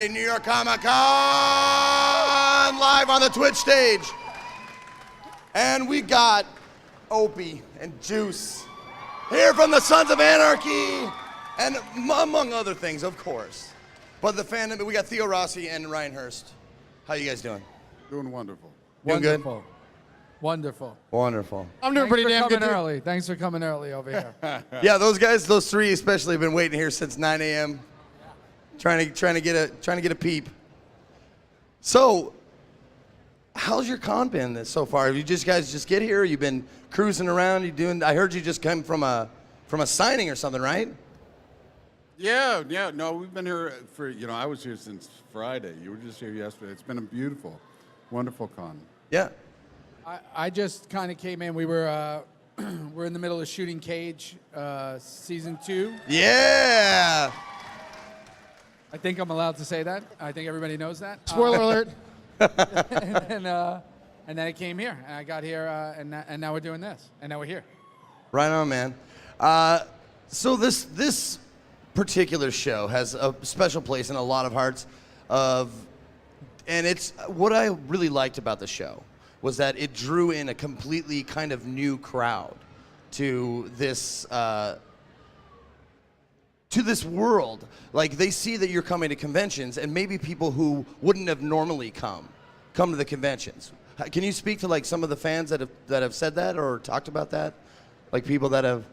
New York Comic Con live on the Twitch stage. And we got Opie and Juice here from the Sons of Anarchy, and among other things, of course. But the fandom, we got Theo Rossi and Ryan Hurst. How you guys doing? Doing wonderful. Doing Wonderful. good? Wonderful. Wonderful. I'm doing pretty damn good. Early. Thanks for coming early over here. Yeah, those guys, those three especially, have been waiting here since 9 a.m. Trying to get a peep. So, how's your con been so far? Have you guys just get here? You've been cruising around. I heard you just came from a signing or something, right? Yeah. No, we've been here for, I was here since Friday. You were just here yesterday. It's been a beautiful, wonderful con. Yeah. I just kind of came in. We were we're in the middle of shooting Cage season 2. Yeah. I think I'm allowed to say that. I think everybody knows that. Spoiler alert. And then I came here, and I got here, and now we're doing this, and now we're here. Right on, man. So this particular show has a special place in a lot of hearts and it's what I really liked about the show was that it drew in a completely kind of new crowd to this world. Like, they see that you're coming to conventions, and maybe people who wouldn't have normally come to the conventions. Can you speak to like some of the fans that have said that or talked about that? Like people that have.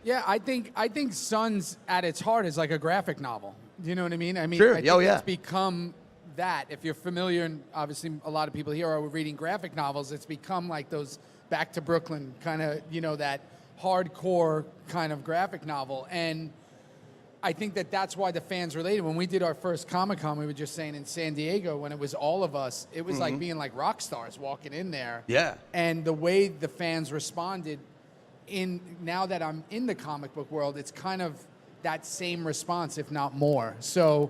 Yeah, I think Sons at its heart is like a graphic novel. Do you know what I mean? Sure. I think it's become that. If you're familiar, and obviously a lot of people here are reading graphic novels, it's become like those Back to Brooklyn kind of, that hardcore kind of graphic novel. And I think that's why the fans related. When we did our first Comic-Con, we were just saying in San Diego, when it was all of us, it was like being like rock stars walking in there. Yeah. And the way the fans responded, now that I'm in the comic book world, it's kind of that same response, if not more. So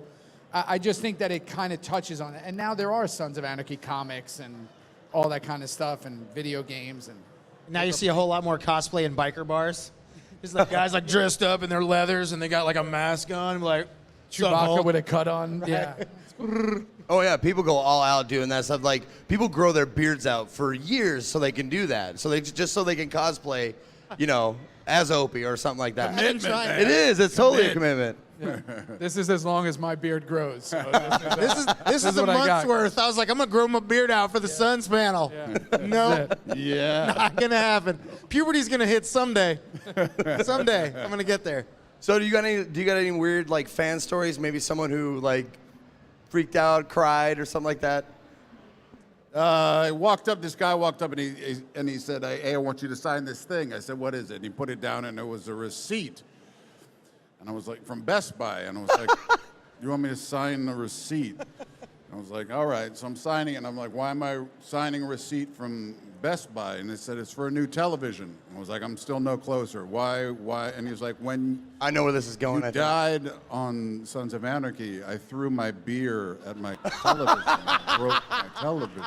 I just think that it kind of touches on it. And now there are Sons of Anarchy comics and all that kind of stuff, and video games. And Now you see a whole lot more cosplay in biker bars. There's like guys like dressed up in their leathers and they got like a mask on, like Chewbacca with a cut on. Right. Yeah. Oh yeah, people go all out doing that stuff. Like, people grow their beards out for years so they can do that. So they can cosplay, as Opie or something like that. Commitment. It is. It's totally a commitment. Yeah. This is as long as my beard grows. So This is a what I month's got. worth. I was like, I'm gonna grow my beard out for the Suns panel. Yeah. No, Yeah. not gonna happen. Puberty's gonna hit someday. Someday, I'm gonna get there. So do you got any weird like fan stories? Maybe someone who like freaked out, cried, or something like that? This guy walked up and he said, hey, I want you to sign this thing. I said, what is it? And he put it down, and it was a receipt. And I was like, from Best Buy. And I was like, you want me to sign a receipt? And I was like, all right. So I'm signing it, and I'm like, why am I signing a receipt from Best Buy? And they said, it's for a new television. And I was like, I'm still no closer. Why? And he was like, when I know where this is going. you died on Sons of Anarchy, I threw my beer at my television. I broke my television.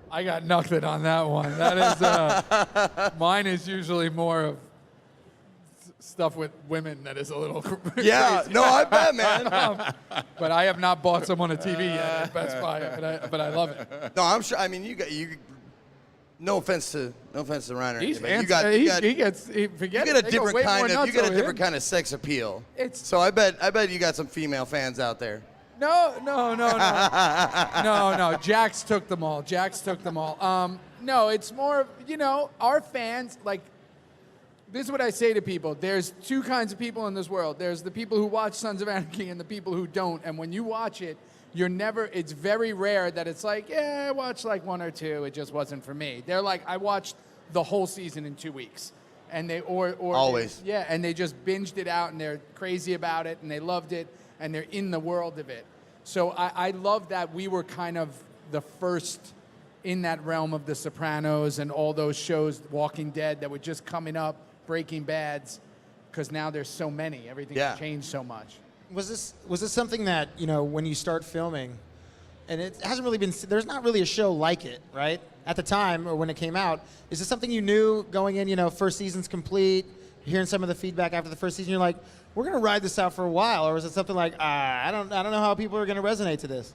I got nothing on that one. That is, mine is usually more of stuff with women that is a little Yeah, crazy. no, I bet, man. But I have not bought someone a TV yet at Best Buy, but I love it. No, I'm sure. I mean, you. No offense to Ryan or He's anything, but he you got a different kind of sex appeal. So I bet you got some female fans out there. No. Jax took them all. No, it's more of, our fans, like, this is what I say to people. There's two kinds of people in this world. There's the people who watch Sons of Anarchy and the people who don't. And when you watch it, it's very rare that it's like, yeah, I watched like one or two. It just wasn't for me. They're like, I watched the whole season in 2 weeks. And they, or always. And they just binged it out, and they're crazy about it, and they loved it, and they're in the world of it. So I love that we were kind of the first in that realm of The Sopranos and all those shows, Walking Dead, that were just coming up, Breaking Bads, because now there's so many. Everything's changed so much. Was this something that, when you start filming, and it hasn't really been, there's not really a show like it, right? At the time, or when it came out, is this something you knew going in, first season's complete, hearing some of the feedback after the first season, you're like, we're gonna ride this out for a while, or was it something like, I don't know how people are gonna resonate to this?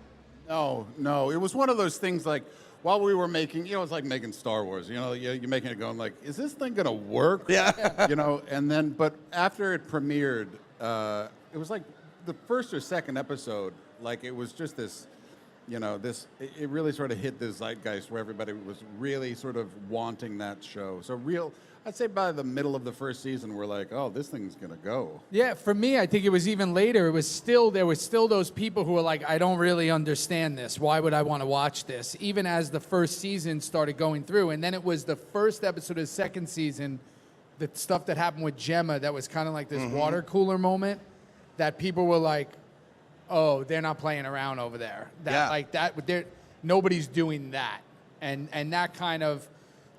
No. It was one of those things like while we were making, it's like making Star Wars. You're making it going like, is this thing gonna work? Yeah. And then, but after it premiered, it was like the first or second episode. Like it was just this, it really sort of hit this zeitgeist where everybody was really sort of wanting that show. So I'd say by the middle of the first season, we're like, oh, this thing's gonna go. Yeah, for me, I think it was even later. There were still those people who were like, I don't really understand this. Why would I want to watch this? Even as the first season started going through. And then it was the first episode of the second season, the stuff that happened with Gemma that was kind of like this water cooler moment that people were like, oh, they're not playing around over there. Nobody's doing that. And that kind of,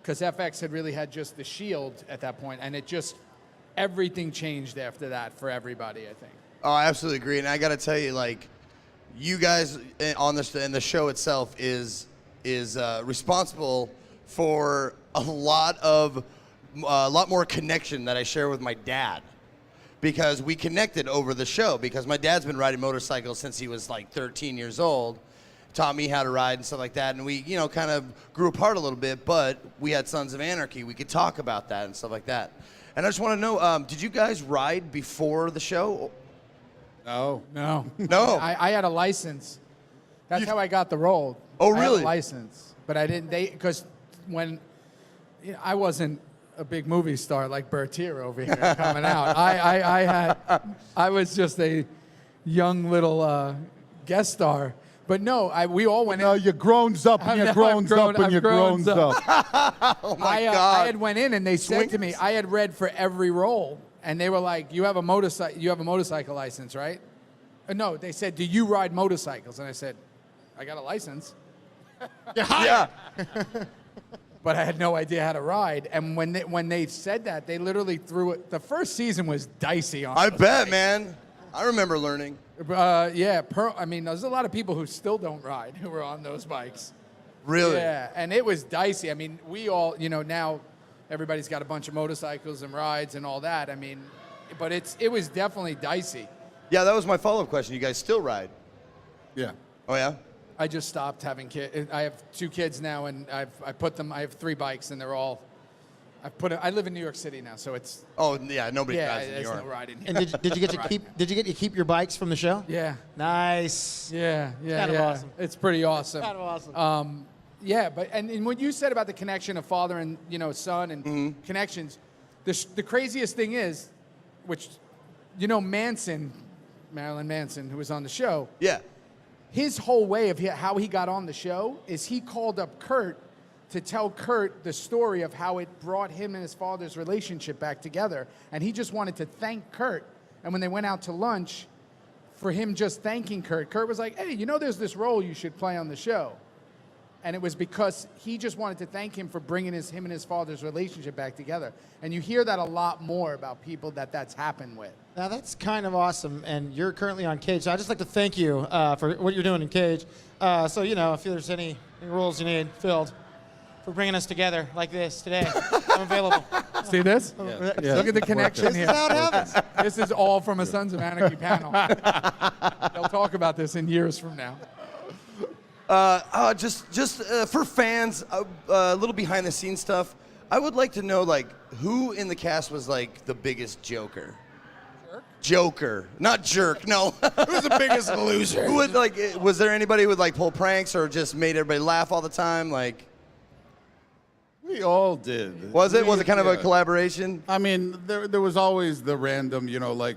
because FX had really had just the Shield at that point, and everything changed after that for everybody, I think. Oh, I absolutely agree. And I got to tell you, like, you guys on this and the show itself is responsible for a lot more connection that I share with my dad, because we connected over the show. Because my dad's been riding motorcycles since he was like 13 years old, taught me how to ride and stuff like that, and we kind of grew apart a little bit. But we had Sons of Anarchy. We could talk about that and stuff like that. And I just want to know, did you guys ride before the show? No. No. I had a license. That's how I got the role. Oh, I had really? a license, but I didn't. Because when I wasn't a big movie star like Bertier over here coming out. I was just a young little guest star. But no, we all went in. No, you're grown up and you're grown up and you're grown up. Oh my God! I had went in and they said to me, I had read for every role, and they were like, "You have a motorcycle license, right?" No, they said, "Do you ride motorcycles?" And I said, "I got a license." Yeah. But I had no idea how to ride. And when they said that, they literally threw it. The first season was dicey on I those bet, bikes. man. I remember learning. I mean, there's a lot of people who still don't ride who were on those bikes. Really? Yeah, and it was dicey. I mean, we all, now everybody's got a bunch of motorcycles and rides and all that. I mean, but it was definitely dicey. Yeah, that was my follow-up question. You guys still ride? Yeah. Oh, yeah? I just stopped having kids. I have 2 kids now, and I have 3 bikes, and they're all. I live in New York City now, so it's. Oh, yeah, nobody drives in New there's York. no riding here. And did you get to keep your bikes from the show? Yeah. Nice. Yeah. kind of awesome. It's pretty awesome. Kind of awesome. Yeah, but and what you said about the connection of father and son and connections, the craziest thing is, which, Marilyn Manson, who was on the show. Yeah. His whole way of how he got on the show is he called up Kurt to tell Kurt the story of how it brought him and his father's relationship back together. And he just wanted to thank Kurt. And when they went out to lunch, for him just thanking Kurt, Kurt was like, hey, there's this role you should play on the show. And it was because he just wanted to thank him for bringing him and his father's relationship back together. And you hear that a lot more about people that's happened with. Now, that's kind of awesome, and you're currently on Cage. So I'd just like to thank you for what you're doing in Cage. So, if there's any roles you need filled for bringing us together like this today, I'm available. See this? Yeah. Look at the connection This here. is how it happens. This is all from a Sons of Anarchy panel. They'll talk about this in years from now. Just for fans, a little behind the scenes stuff. I would like to know, who in the cast was the biggest joker? Joker, not jerk. No. Who's the biggest loser? Who would was there anybody who would pull pranks or just made everybody laugh all the time? We all did. Was it kind of a collaboration? I mean, there was always the random,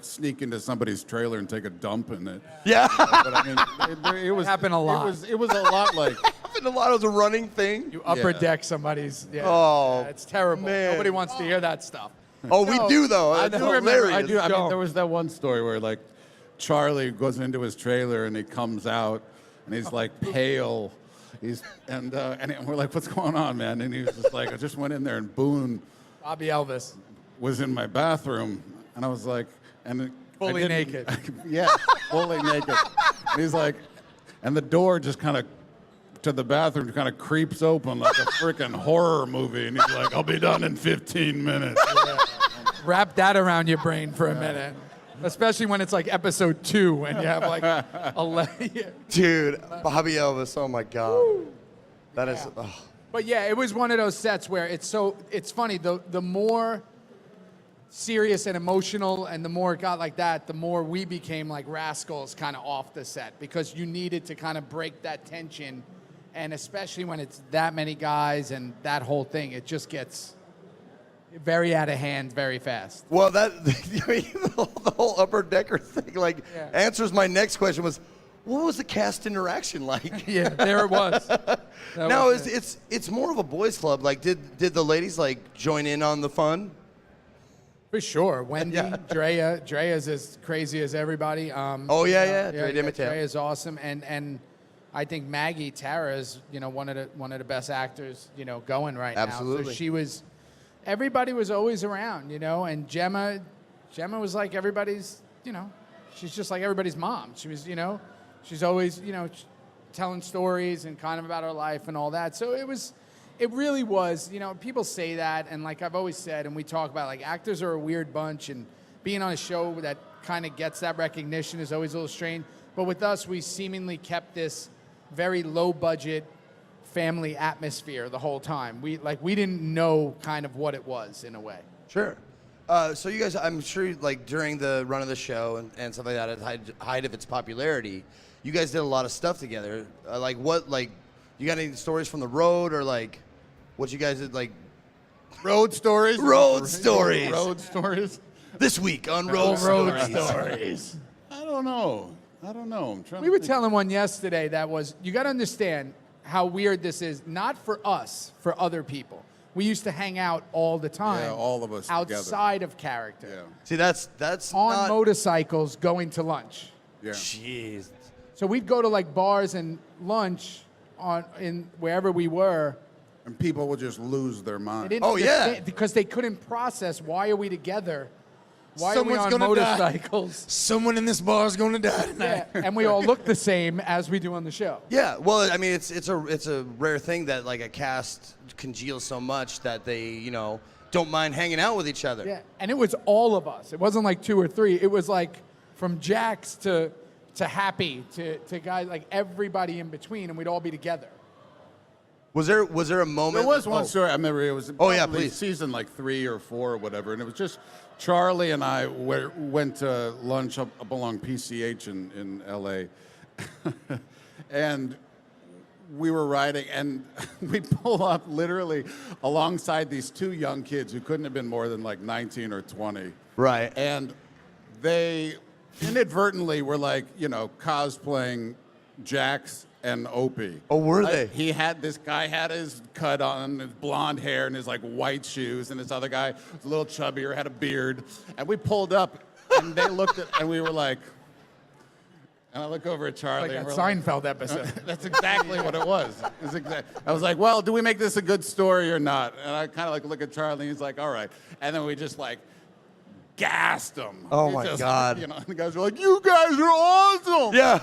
sneak into somebody's trailer and take a dump in it. Yeah. But I mean, it was Happened a lot. It was a lot like. Happened a lot. It was a running thing. You upper Yeah. deck somebody's. Yeah, Oh, yeah, it's terrible. man. Nobody wants to hear that stuff. Oh, we No, do though. I It's do remember- hilarious. I do- I mean, Go. there was that one story where Charlie goes into his trailer and he comes out and he's pale. And we're like, what's going on, man? And he was just like, I just went in there and Boone Bobby Elvis. was in my bathroom. And I was like, Fully naked. Yeah, fully naked. And he's like, and the door just kind of to the bathroom kind of creeps open like a freaking horror movie. And he's like, I'll be done in 15 minutes. Wrap that around your brain for a minute. Especially when it's like episode 2 and you have like 11. Dude, Bobby Elvis, oh my God. That is. Oh. But yeah, it was one of those sets where it's funny, the more serious and emotional and the more it got like that, the more we became like rascals kind of off the set because you needed to kind of break that tension. And especially when it's that many guys and that whole thing, it just gets very out of hand very fast. Well, that I mean, the whole Upper Decker thing like answers my next question was, what was the cast interaction like? Yeah, there it was. No, it's more of a boys' club. Like, did the ladies like join in on the fun? For sure. Wendy, Drea's as crazy as everybody. Oh yeah. Drea is awesome, and I think Maggie Tara is one of the best actors going right now. Absolutely. So everybody was always around, and Gemma was like everybody's, she's just like everybody's mom. She was, she's always, telling stories and kind of about her life and all that. So it really was, people say that, and like I've always said, and we talk about, like, actors are a weird bunch, and being on a show that kind of gets that recognition is always a little strange. But with us, we seemingly kept this very low-budget family atmosphere the whole time. We didn't know kind of what it was in a way. Sure. So you guys, I'm sure, like, during the run of the show and stuff like that, at the height of its popularity, you guys did a lot of stuff together. You got any stories from the road, or like, what you guys did, like, Road stories? road stories Road stories? this week on Road Stories? I don't know. I'm trying We to were think. telling one yesterday that was, you got to understand how weird this is, not for us, for other people. We used to hang out all the time. Yeah, all of us outside of character. Yeah. See, that's On not, motorcycles going to lunch. Yeah. Jeez. So we'd go to like bars and lunch in wherever we were. And people would just lose their They mind. didn't Oh, yeah. understand, because they couldn't process, why are we together? Why Someone's are we on gonna die. motorcycles? Someone in this bar is going to die tonight. Yeah, and we all look the same as we do on the show. Yeah, well, I mean, it's a rare thing that like a cast congeals so much that they don't mind hanging out with each other. Yeah, and it was all of us. It wasn't like 2 or 3. It was like from Jax to Happy to guys, like everybody in between, and we'd all be together. Was there a moment? There was one story. I remember it was Oh, yeah, probably please. season like 3 or 4 or whatever, and it was just Charlie and I went to lunch up along PCH in L.A. and we were riding, and we pull up literally alongside these 2 young kids who couldn't have been more than like 19 or 20. Right. And they inadvertently were like, cosplaying Jax and Opie. Oh, were they? This guy had his cut on, his blonde hair, and his like white shoes, and this other guy was a little chubbier, had a beard. And we pulled up, and they looked at, and we were like, and I look over at Charlie. Like and that we're Seinfeld episode. That's exactly what it was. I was like, well, do we make this a good story or not? And I kind of like look at Charlie, and he's like, all right. And then we just like gassed him. Oh, We my just, God. and the guys were like, you guys are awesome. Yeah.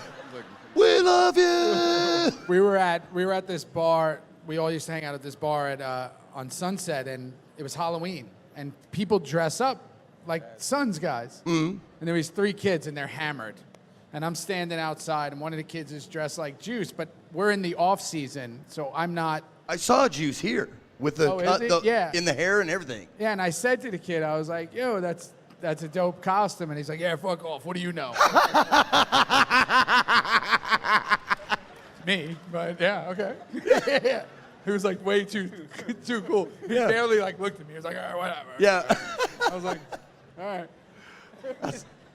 We love you. we were at this bar. We all used to hang out at this bar on Sunset, and it was Halloween, and people dress up like Suns guys. Mm-hmm. And there was 3 kids, and they're hammered. And I'm standing outside, and one of the kids is dressed like Juice, but we're in the off season, so I'm not. I saw Juice here with the, Oh, is it? Yeah. in the hair and everything. Yeah, and I said to the kid, I was like, yo, that's a dope costume. And he's like, yeah, fuck off. What do you know? Me, but yeah, okay. Yeah. He was like way too cool. He barely like looked at me. He was like, all right, whatever. Yeah. I was like, all right.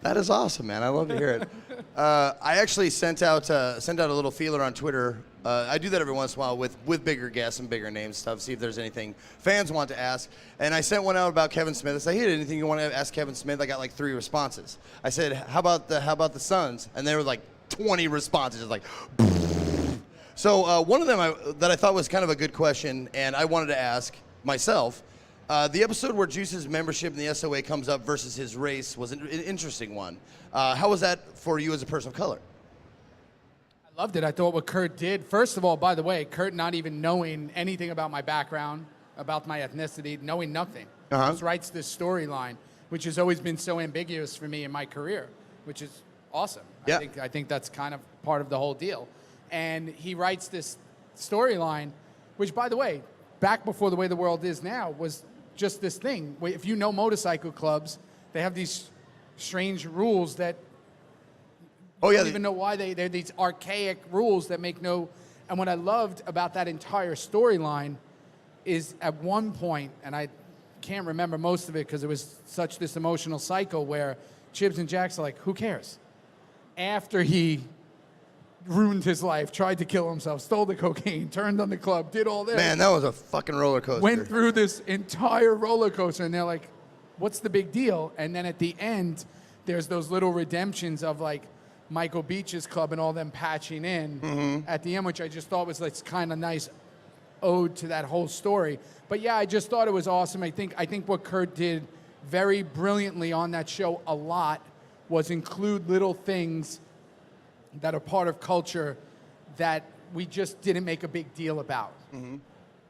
That is awesome, man. I love to hear it. I actually sent out a little feeler on Twitter. I do that every once in a while with bigger guests and bigger names stuff, see if there's anything fans want to ask. And I sent one out about Kevin Smith. I said, hey, anything you want to ask Kevin Smith? I got like 3 responses. I said, how about the Suns? And there were like 20 responses. Like, so one of them that I thought was kind of a good question, and I wanted to ask myself. The episode where Juice's membership in the SOA comes up versus his race was an interesting one. How was that for you as a person of color? I loved it. I thought what Kurt did, first of all, by the way, Kurt not even knowing anything about my background, about my ethnicity, knowing nothing. Uh-huh. Just writes this storyline. which has always been so ambiguous for me in my career, which is awesome. Yeah. I think that's kind of part of the whole deal. And he writes this storyline, which, by the way, back before the way the world is now, was just this thing. If you know motorcycle clubs, they have these strange rules that Oh I yeah. don't even know why they're these archaic rules that make no. And what I loved about that entire storyline is at one point, and I can't remember most of it because it was such this emotional cycle where Chibbs and Jax are like, who cares? After he ruined his life, tried to kill himself, stole the cocaine, turned on the club, did all this. Man, that was a fucking roller coaster. Went through this entire roller coaster, and they're like, what's the big deal? And then at the end, there's those little redemptions of like Michael Beach's club and all them patching in at the end, which I just thought was like kind of nice ode to that whole story. But yeah, I just thought it was awesome. I think what Kurt did very brilliantly on that show a lot was include little things that are part of culture that we just didn't make a big deal about.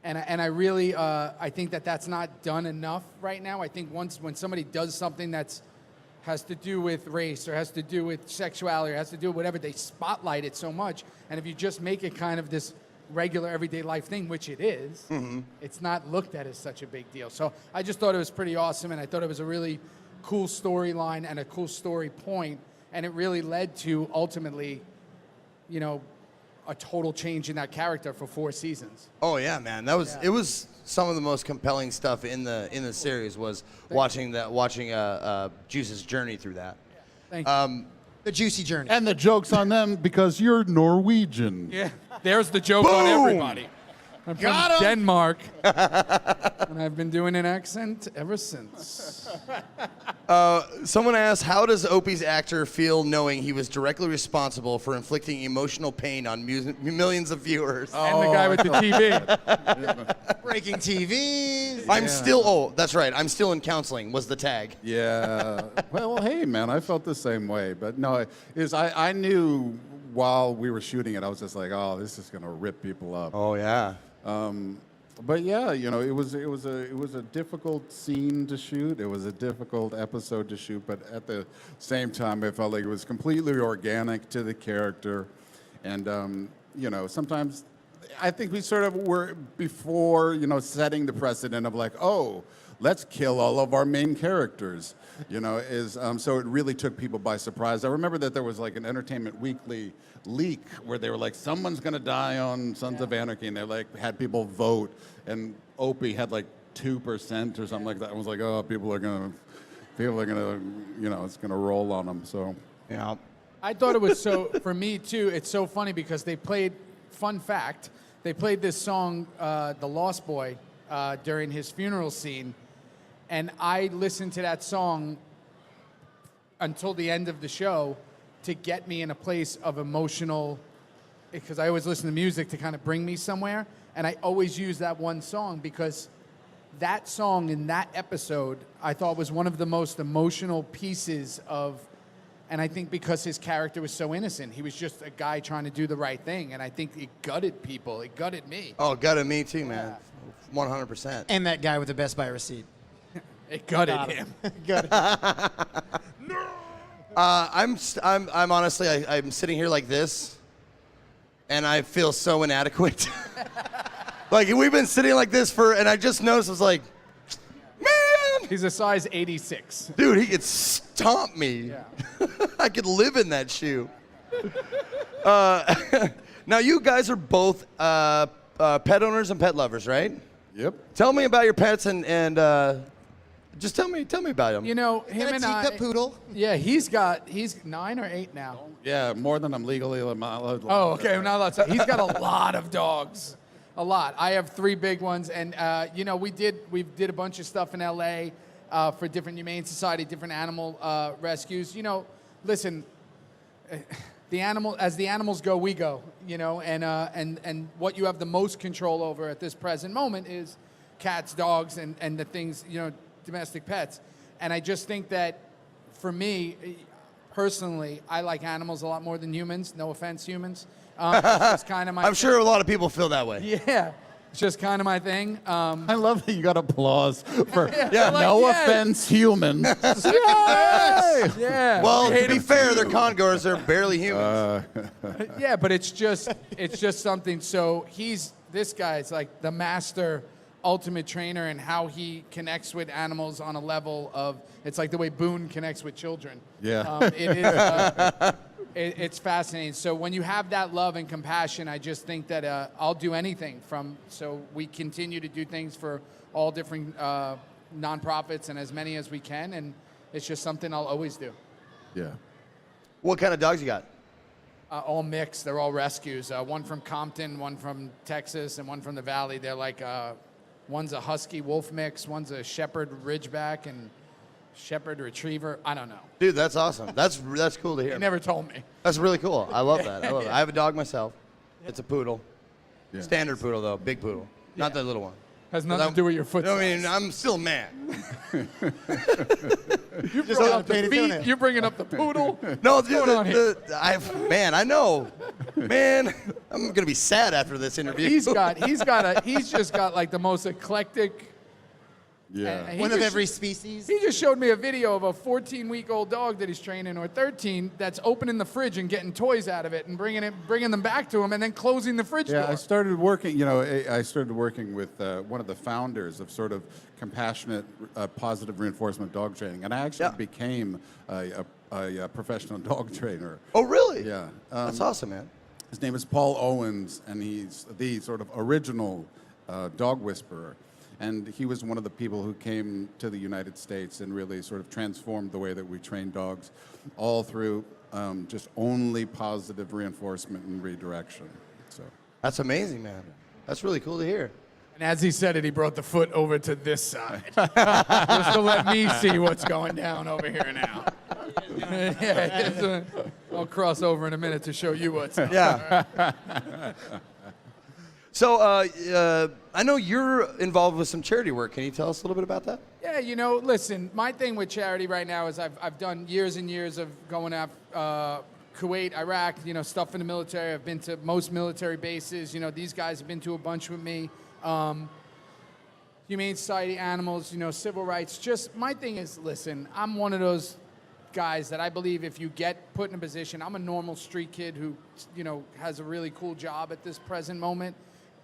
And I really, I think that's not done enough right now. I think when somebody does something has to do with race or has to do with sexuality or has to do with whatever, they spotlight it so much. And if you just make it kind of this regular everyday life thing, which it is, it's not looked at as such a big deal. So I just thought it was pretty awesome, and I thought it was a really cool storyline and a cool story point, and it really led to ultimately, you know, a total change in that character for 4 seasons. Oh yeah, man. That was it was some of the most compelling stuff in the series was watching Juice's journey through that. Thank you. The juicy journey. And the joke's on them because you're Norwegian. Yeah, there's the joke on everybody. I'm from Got 'em. Denmark, and I've been doing an accent ever since. Someone asked, how does Opie's actor feel knowing he was directly responsible for inflicting emotional pain on millions of viewers? And the guy with the TV. Breaking TVs. That's right. I'm still in counseling was the tag. Yeah. Well, hey, man, I felt the same way. But no, I knew while we were shooting it, I was just like, oh, this is going to rip people up. Oh yeah. But yeah, you know, it was a difficult scene to shoot. It was a difficult episode to shoot, but at the same time, I felt like it was completely organic to the character. And you know, sometimes I think we sort of were before, you know, setting the precedent of like, oh, let's kill all of our main characters. You know, so it really took people by surprise. I remember that there was like an Entertainment Weekly leak where they were like, someone's gonna die on Sons of Anarchy, and they like had people vote, and Opie had like 2% or something like that. I was like, oh, people are gonna, you know, it's gonna roll on them. So Yeah. I thought it was so, for me too, it's so funny because they played, fun fact, they played this song, The Lost Boy, during his funeral scene. And I listened to that song until the end of the show to get me in a place of emotional, because I always listen to music to kind of bring me somewhere. And I always use that one song because that song in that episode, I thought was one of the most emotional pieces of, and I think because his character was so innocent, he was just a guy trying to do the right thing. And I think it gutted people. It gutted me. Oh, gutted me too, man. 100%. And that guy with the Best Buy receipt. It gutted him. I'm honestly, I'm sitting here like this, and I feel so inadequate. Like we've been sitting like this and I just noticed, I was like, man, He's a size 86. dude, he could stomp me. Yeah. I could live in that shoe. Now you guys are both pet owners and pet lovers, right? yep. Tell me about your pets and just tell me about them. You know, him Got a and teacup I. poodle. Yeah, he's 9 or 8 now. Yeah, more than I'm legally allowed. Oh, okay. I'm not allowed to. He's got a lot of dogs. A lot. I have 3 big ones, and you know, we did a bunch of stuff in LA for different humane society, different animal rescues. You know, listen, as the animals go, we go. You know, and what you have the most control over at this present moment is cats, dogs, and the things, you know, domestic pets. And I just think that for me, personally, I like animals a lot more than humans. No offense, humans. It's just kind of my. I'm sure a lot of people feel that way. Yeah, It's just kind of my thing. I love that you got applause for Yeah. Like, no yes. offense, human. Yeah. Well, We to be fair, they're congoers. They're barely humans. Yeah, but it's just something. So this guy's like the master ultimate trainer, and how he connects with animals on a level of, it's like the way Boone connects with children. Yeah. It is. It's fascinating. So when you have that love and compassion, I just think that I'll do anything so we continue to do things for all different nonprofits and as many as we can, and it's just something I'll always do. Yeah. What kind of dogs you got? All mixed. They're all rescues. One from Compton, one from Texas, and one from the Valley. They're like, one's a Husky Wolf mix, one's a Shepherd Ridgeback, and Shepherd Retriever. I don't know. Dude, that's awesome. That's cool to hear. They never told me. That's really cool. I love that. I love it. I have a dog myself. It's a poodle. Yeah. Standard poodle, though. Big poodle. Not the little one. Has nothing to do with your foot. I mean, I'm still a man. You're bringing up the updated, feet. isn't it? You're bringing up the poodle. No, What's going on here? I know. Man, I'm going to be sad after this interview. He's just got like the most eclectic. Yeah. and he One of just- every species. He just showed me a video of a 14-week-old dog that he's training, or 13, that's opening the fridge and getting toys out of it and bringing them back to him, and then closing the fridge Yeah, door. I started working. I started working with one of the founders of sort of compassionate, positive reinforcement dog training, and I actually became a professional dog trainer. Oh, really? Yeah, That's awesome, man. his name is Paul Owens, and he's the sort of original dog whisperer. And he was one of the people who came to the United States and really sort of transformed the way that we train dogs, all through just only positive reinforcement and redirection. So. That's amazing, man. That's really cool to hear. And as he said it, he brought the foot over to this side, just to let me see what's going down over here now. I'll cross over in a minute to show you what's up. Yeah. So I know you're involved with some charity work. Can you tell us a little bit about that? Yeah, listen, my thing with charity right now is I've done years and years of going out Kuwait, Iraq, stuff in the military. I've been to most military bases. These guys have been to a bunch with me. Humane Society, animals, civil rights. Just my thing is, listen, I'm one of those guys that I believe if you get put in a position, I'm a normal street kid who, has a really cool job at this present moment.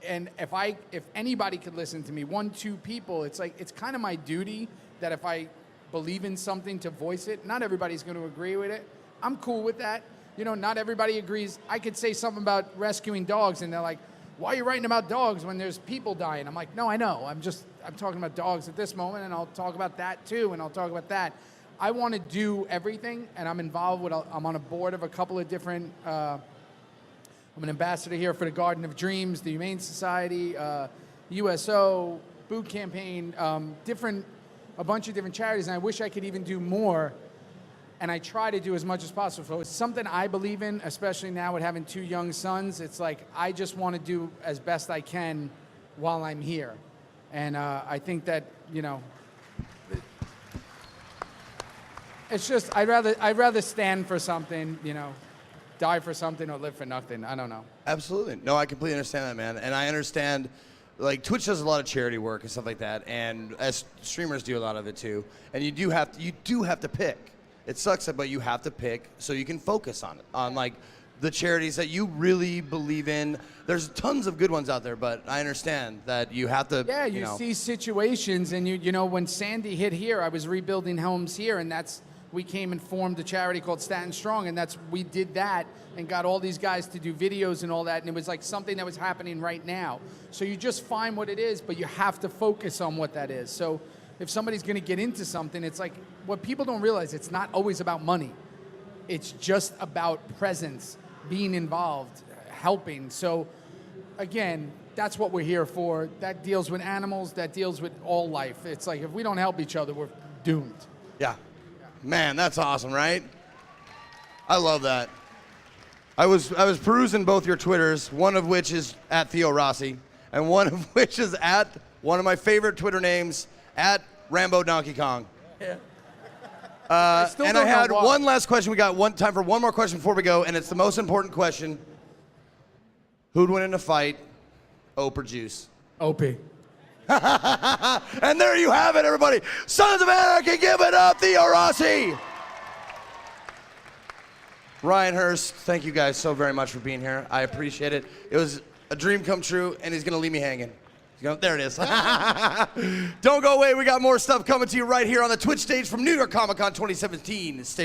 And if anybody could listen to me, 1-2 people, it's kind of my duty that if I believe in something to voice it. Not everybody's going to agree with it. I'm cool with that. Not everybody agrees. I could say something about rescuing dogs, and they're like, why are you writing about dogs when there's people dying? I'm like, no, I know. I'm talking about dogs at this moment, and I'll talk about that too, and I'll talk about that. I want to do everything, and I'm involved with, I'm on a board of a couple of different, I'm an ambassador here for the Garden of Dreams, the Humane Society, USO, Boot Campaign, a bunch of different charities, and I wish I could even do more, and I try to do as much as possible. So it's something I believe in, especially now with having 2 young sons. It's like I just want to do as best I can while I'm here. And I think that, it's just I'd rather stand for something, die for something or live for nothing. I don't know. Absolutely. No, I completely understand that, man. And I understand, like, Twitch does a lot of charity work and stuff like that, and as streamers do a lot of it too. And you do have to pick. It sucks, but you have to pick so you can focus on it, on like the charities that you really believe in. There's tons of good ones out there, but I understand that you have to. Yeah, you see situations, and when Sandy hit here, I was rebuilding homes here, and we came and formed a charity called Staten Strong, and we did that and got all these guys to do videos and all that, and it was like something that was happening right now. So you just find what it is, but you have to focus on what that is. So if somebody's going to get into something, it's like what people don't realize, it's not always about money. It's just about presence, being involved, helping. So again, that's what we're here for. That deals with animals, that deals with all life. It's like if we don't help each other, we're doomed. Yeah. Man, that's awesome, right? I love that. I was perusing both your Twitters, one of which is at Theo Rossi, and one of which is at one of my favorite Twitter names, at Rambo Donkey Kong. Yeah. And I had one last question. We got time for one more question before we go, and it's the most important question. Who'd win in a fight, Ope or Juice? Opie. And there you have it, everybody. Sons of Anarchy, give it up, Theo Rossi. Ryan Hurst, thank you guys so very much for being here. I appreciate it. It was a dream come true, and he's going to leave me hanging. There it is. Don't go away. We got more stuff coming to you right here on the Twitch stage from New York Comic Con 2017. Stay